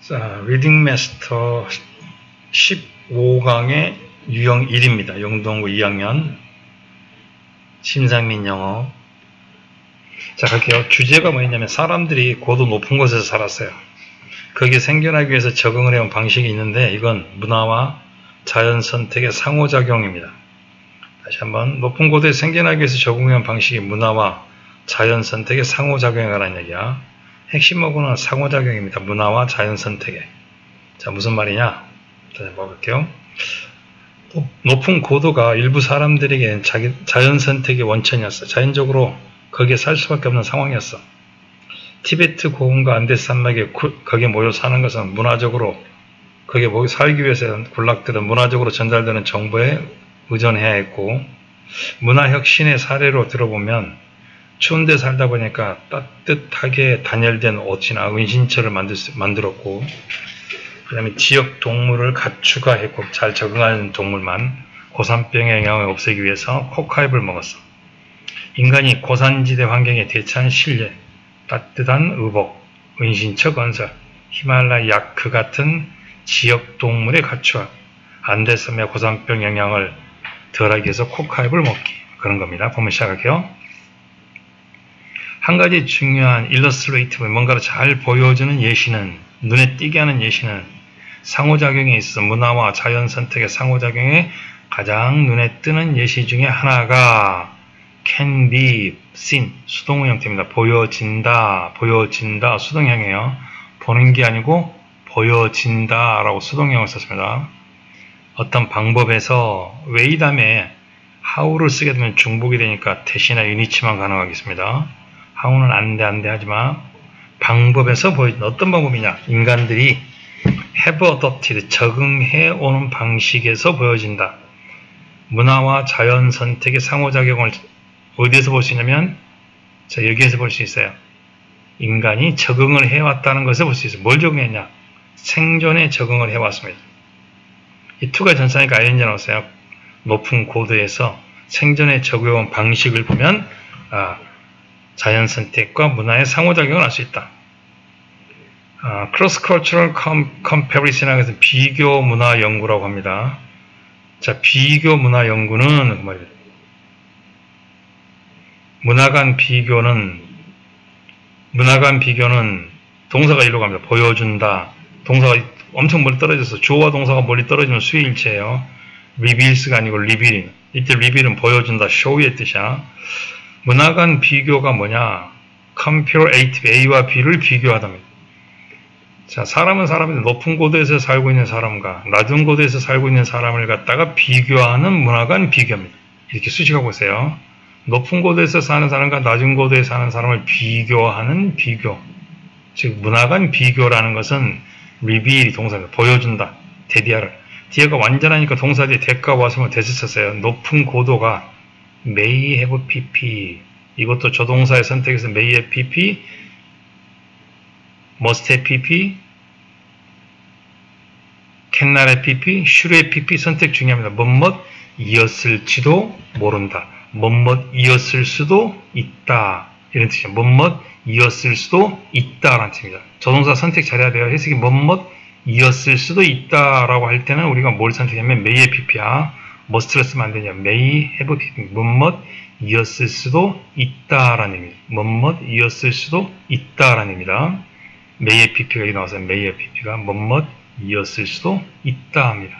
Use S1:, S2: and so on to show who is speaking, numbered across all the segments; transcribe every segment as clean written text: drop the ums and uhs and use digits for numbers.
S1: 자, 리딩 마스터 15강의 유형 1입니다. 영동고 2학년 심상민 영어. 자, 갈게요. 주제가 뭐였냐면 사람들이 고도 높은 곳에서 살았어요. 거기에 생존하기 위해서 적응을 해온 방식이 있는데 이건 문화와 자연 선택의 상호작용입니다. 다시 한번 높은 고도에 생존하기 위해서 적응해온 방식이 문화와 자연 선택의 상호작용에 관한 얘기야. 핵심 어구는 상호작용입니다. 문화와 자연 선택에. 자, 무슨 말이냐? 자, 봐볼게요. 높은 고도가 일부 사람들에게 자연 선택의 원천이었어. 자연적으로 거기에 살 수밖에 없는 상황이었어. 티베트 고원과 안데스 산맥에 거기에 모여 사는 것은 문화적으로 거기에 살기 위해서 군락들은 문화적으로 전달되는 정보에 의존해야 했고, 문화혁신의 사례로 들어보면 추운 데 살다 보니까 따뜻하게 단열된 옷이나 은신처를 만들었고, 그 다음에 지역 동물을 가축화했고 잘 적응하는 동물만 고산병의 영향을 없애기 위해서 코카잎을 먹었어. 인간이 고산지대 환경에 대처한 실내, 따뜻한 의복, 은신처 건설, 히말라야 야크 같은 지역 동물의 가축화, 안데스산맥 고산병 영향을 덜하기 위해서 코카잎을 먹기, 그런 겁니다. 보면 시작할게요. 한 가지 중요한 일러스트레이티브, 뭔가를 잘 보여주는 예시는, 눈에 띄게 하는 예시는 상호작용에 있어서 문화와 자연 선택의 상호작용에 가장 눈에 뜨는 예시 중에 하나가 can be seen, 수동의 형태입니다. 보여진다, 보여진다, 수동형이에요. 보는 게 아니고 보여진다 라고 수동형을 썼습니다. 어떤 방법에서 way 다음에 how를 쓰게 되면 중복이 되니까 대신에 유니치만 가능하겠습니다. how는 안돼 하지마. 방법에서 보여진다. 어떤 방법이냐? 인간들이 have adopted, 적응해 오는 방식에서 보여진다. 문화와 자연 선택의 상호작용을 어디에서 볼 수 있냐면, 자, 여기에서 볼 수 있어요. 인간이 적응을 해왔다는 것을 볼 수 있어요. 뭘 적응했냐? 생존에 적응을 해왔습니다. 이 투가 전사니까 ing 나왔어요. 높은 고도에서 생존에 적용한 방식을 보면 자연 선택과 문화의 상호작용을 알 수 있다. cross-cultural comparison이라고 해서 비교 문화 연구라고 합니다. 자, 비교 문화 연구는 그 말입니다. 문화 간 비교는 동사가 일로 갑니다. 보여준다. 동사가 엄청 멀리 떨어져서 주어와 동사가 멀리 떨어지면 수일체예요. reveals가 아니고 revealing. 이때 reveal은 보여준다, show의 뜻이야. 문화 간 비교가 뭐냐? comparative, A와 B를 비교하답니다. 자, 사람은 사람인데 높은 고도에서 살고 있는 사람과 낮은 고도에서 살고 있는 사람을 갖다가 비교하는 문화 간 비교입니다. 이렇게 수식하고 있어요. 높은 고도에서 사는 사람과 낮은 고도에 사는 사람을 비교하는 비교. 즉, 문화 간 비교라는 것은 reveal이 동사입니다. 보여준다. 대디아를. 뒤에가 완전하니까 동사 뒤에 대가 와서 대시 썼어요. 높은 고도가 may have pp. 이것도 조동사의 선택에서 may have pp, must have pp, cannot have pp, should have pp 선택 중요합니다. 뭐뭇이었을지도 모른다. 뭐뭇이었을 수도 있다. 이런 뜻이에요. 뭐뭇이었을 수도 있다라는 뜻입니다. 조동사 선택 잘해야 돼요. 해석이 뭐뭇이었을 수도 있다라고 할 때는 우리가 뭘 선택하면 may have pp야. must를 쓰면 안 되냐. may have pp. 뭐뭇이었을 수도 있다라는 의미입니다. 뭐뭇이었을 수도 있다라는 의미입니다. may have pp가 여기 나와서 may have pp가 뭐뭇이었을 수도 있다 합니다.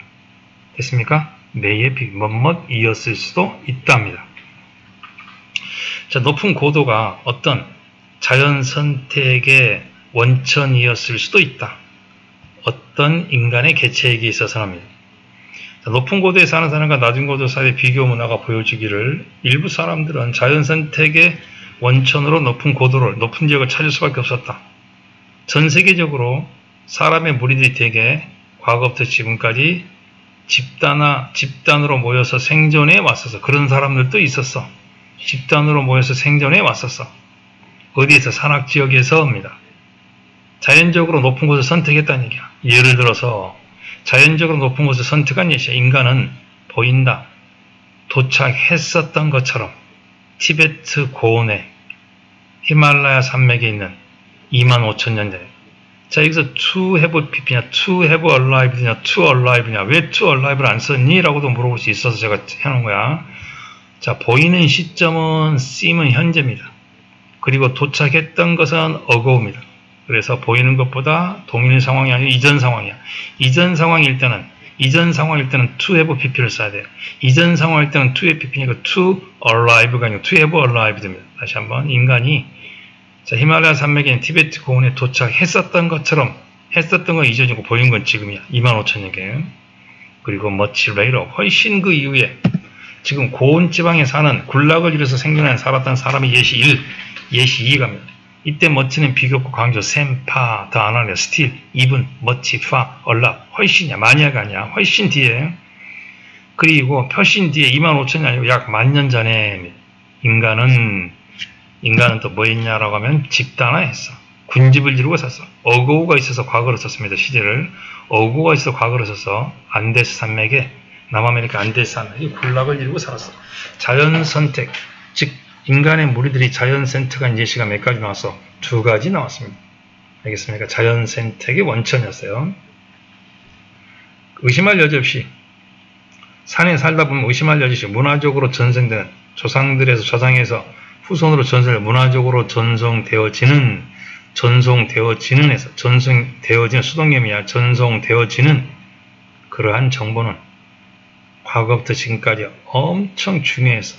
S1: 됐습니까? may have pp. 뭐뭇이었을 수도 있다 합니다. 자, 높은 고도가 어떤 자연 선택의 원천이었을 수도 있다. 어떤 인간의 개체에게 있어서는 합니다. 자, 높은 고도에 사는 사람과 낮은 고도 사이의 비교 문화가 보여지기를 일부 사람들은 자연 선택의 원천으로 높은 고도를, 높은 지역을 찾을 수밖에 없었다. 전 세계적으로 사람의 무리들이 대개 과거부터 지금까지 집단으로 모여서 생존해 왔었어. 그런 사람들도 있었어. 집단으로 모여서 생존해 왔었어. 어디에서? 산악지역에서입니다. 자연적으로 높은 곳을 선택했다는 얘기야. 예를 들어서 자연적으로 높은 곳을 선택한 예시야. 인간은 보인다. 도착했었던 것처럼 티베트 고원에 히말라야 산맥에 있는 25,000년 전에 자, 여기서 to have pp냐, to have arrived냐, to arrive냐, 왜 to arrive를 안 썼니? 라고도 물어볼 수 있어서 제가 해놓은 거야. 자, 보이는 시점은 seem은 현재입니다. 그리고 도착했던 것은 ago입니다. 그래서 보이는 것보다 동일 상황이 아니고 이전 상황이야. 이전 상황일 때는 to have pp를 써야 돼요. 이전 상황일 때는 to have pp니까 to arrive가 아니고 to have arrived 됩니다. 다시 한번 인간이 자, 히말라야 산맥에 티베트 고원에 도착했었던 것처럼 했었던 건 잊어지고 보인 건 지금이야. 25,000년. 그리고 much later 훨씬 그 이후에 지금 고원 지방에 사는 군락을 이뤄서 생존해 살았던 사람이 예시 1, 예시 2 갑니다. 이때 much는 비교고 강조 샘, 파, 더 안 하려, still, even, much, far, a lot, 훨씬이야. 마니아가 아니야. 훨씬 뒤에. 그리고 표신 뒤에 25,000이 아니고 약 10,000년 전에 인간은 또 뭐 했냐라고 하면 집단화했어. 군집을 이루고 샀어. 어고우가 있어서 과거로 썼습니다. 시제를. 어고우가 있어서 과거로 써서 안데스 산맥에 남아메리카 안데스 산맥에 군락을 이루고 살았어. 자연 선택, 즉 인간의 무리들이 자연 선택한 예시가 몇 가지 나왔어? 2가지 나왔습니다. 알겠습니까? 자연 선택의 원천이었어요. 의심할 여지 없이 산에 살다 보면 의심할 여지 없이 문화적으로 전생되는 조상들에서 저장해서 후손으로 문화적으로 전송되어지는 수동념이야. 전송되어지는 그러한 정보는 과거부터 지금까지 엄청 중요했어.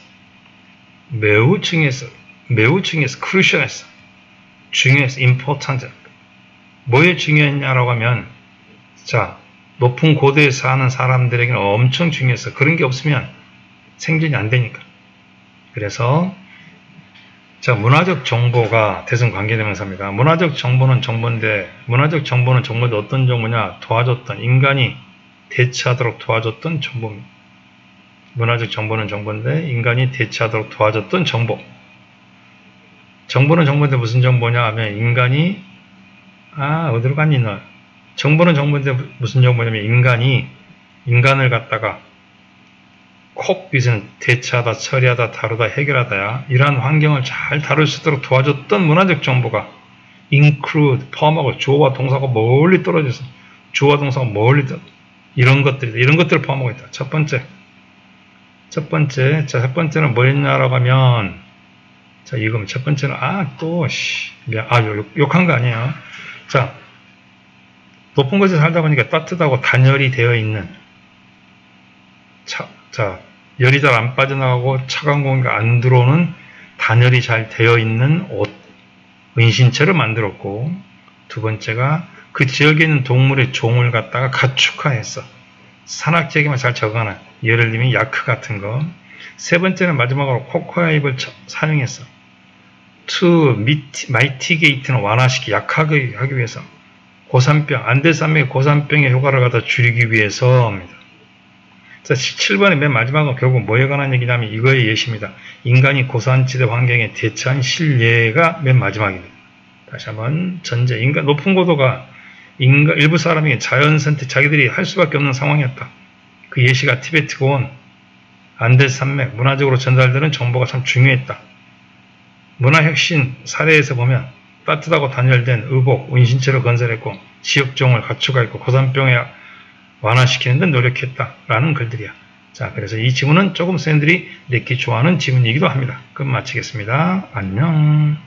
S1: 매우 중요했어. crucial했어. 중요했어. important. 뭐에 중요했냐라고 하면 자, 높은 고도에 사는 사람들에게는 엄청 중요했어. 그런 게 없으면 생존이 안 되니까. 그래서 자, 문화적 정보가 대승 관계대명사입니다. 문화적 정보는 정보인데 어떤 정보냐? 도와줬던, 인간이 대처하도록 도와줬던 정보입니다. 문화적 정보는 정보인데 인간이 대처하도록 도와줬던 정보. 정보는 정보인데 무슨 정보냐 하면 인간이 어디로 갔니 너? 정보는 정보인데 무슨 정보냐면 인간을 갖다가 콕빗은 대처하다, 처리하다, 다루다, 해결하다야. 이러한 환경을 잘 다룰 수 있도록 도와줬던 문화적 정보가 include, 포함하고 주어와 동사가 멀리 떨어져서 주어와 동사가 멀리 떨어져 이런 것들을 포함하고 있다. 첫 번째는 뭐였냐라고 하면 자, 이거면 첫 번째는 욕한 거 아니에요. 자, 높은 곳에 살다 보니까 따뜻하고 단열이 되어 있는 열이 잘 안 빠져나가고 차가운 공기가 안 들어오는 단열이 잘 되어 있는 옷, 은신처를 만들었고, 두 번째가 그 지역에 있는 동물의 종을 갖다가 가축화했어. 산악지역에만 잘 적어놔. 예를 들면 야크 같은 거. 세 번째는 마지막으로 코코아 잎을 사용했어. to mitigate는 완화시키, 약하게 하기 위해서. 고산병, 안데산맥의 고산병의 효과를 갖다 줄이기 위해서입니다. 자, 17번의 맨 마지막은 결국 뭐에 관한 얘기냐면 이거의 예시입니다. 인간이 고산지대 환경에 대처한 실예가 맨 마지막입니다. 다시 한번 전제, 인간 높은 고도가 일부 사람이 자연 선택, 자기들이 할 수밖에 없는 상황이었다. 그 예시가 티베트 고원, 안데스 산맥, 문화적으로 전달되는 정보가 참 중요했다. 문화혁신 사례에서 보면 따뜻하고 단열된 의복, 은신처를 건설했고 지역종을 갖추고있고 고산병에 완화시키는 데 노력했다라는 글들이야. 자, 그래서 이 지문은 조금 쌤들이 내기 좋아하는 지문이기도 합니다. 그럼 마치겠습니다. 안녕.